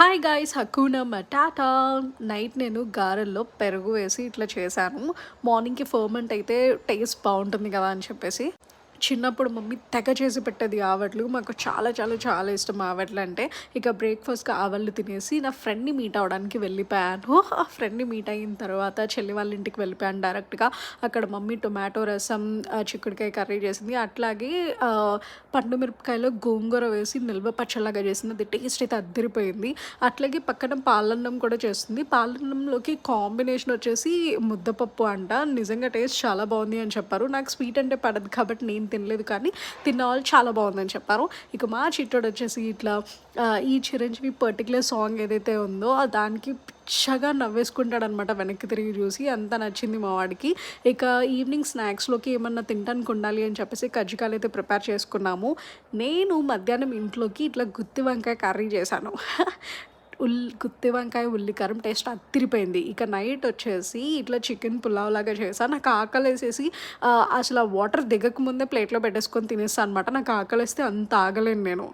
Hi guys! Hakuna matata. Night నేను గారెల్లో పెరుగు వేసి ఇట్లా చేశాను. మార్నింగ్‌కి ఫర్మెంట్ అయితే టేస్ట్ బావుంటుంది కదా అని చెప్పేసి. చిన్నప్పుడు మమ్మీ తెగ చేసి పెట్టేది ఆవట్లు. మాకు చాలా చాలా చాలా ఇష్టం ఆవట్లంటే. ఇక బ్రేక్‌ఫాస్ట్‌కి ఆవళ్ళు తినేసి నా ఫ్రెండ్‌ని మీట్ అవ్వడానికి వెళ్ళిపోయాను. ఆ ఫ్రెండ్‌ని మీట్ అయిన తర్వాత చెల్లి వాళ్ళ ఇంటికి వెళ్ళిపోయాను డైరెక్ట్‌గా. అక్కడ మమ్మీ టొమాటో రసం, చిక్కుడుకాయ కర్రీ చేసింది. అట్లాగే పండు మిరపకాయలో గోంగూర వేసి నిల్వ పచ్చడిలాగా చేసింది. అది టేస్ట్ అయితే అద్దిరిపోయింది. అట్లాగే పక్కన పాలన్నం కూడా చేస్తుంది. పాలన్నంలోకి కాంబినేషన్ వచ్చేసి ముద్దపప్పు అంట. నిజంగా టేస్ట్ చాలా బావుంది అని చెప్పారు. నాకు స్వీట్ అంటే పడదు కాబట్టి నేను తినలేదు, కానీ తిన్న వాళ్ళు చాలా బావుందని చెప్పారు. ఇక మా చిట్టోడొచ్చేసి ఇట్లా ఈ 'చిరంజీవి' పర్టిక్యులర్ సాంగ్ ఏదైతే ఉందో దానికి పిచ్చగా నవ్వేసుకుంటాడనమాట వెనక్కి తిరిగి చూసి. అంత నచ్చింది మా వాడికి. ఇక ఈవినింగ్ స్నాక్స్‌లోకి ఏమన్నా తినటానికి ఉండాలి అని చెప్పేసి కజ్జికాయలయితే ప్రిపేర్ చేసుకున్నాము. నేను మధ్యాహ్నం ఇంట్లోకి ఇట్లా గుత్తి వంకాయ కర్రీ చేశాను. గుత్తి వంకాయ, ఉల్లికారం టేస్ట్ అద్దిరిపోయింది. ఇక నైట్ వచ్చేసి ఇట్లా చికెన్ పులావ్ లాగా చేశా. నాకు ఆకలేసేసి అసల వాటర్ దిగక ముందే ప్లేట్‌లో పెట్టేసుకొని తినేస్తా అనమాట. నాకు ఆకలేస్తే అంత ఆగలేను నేను.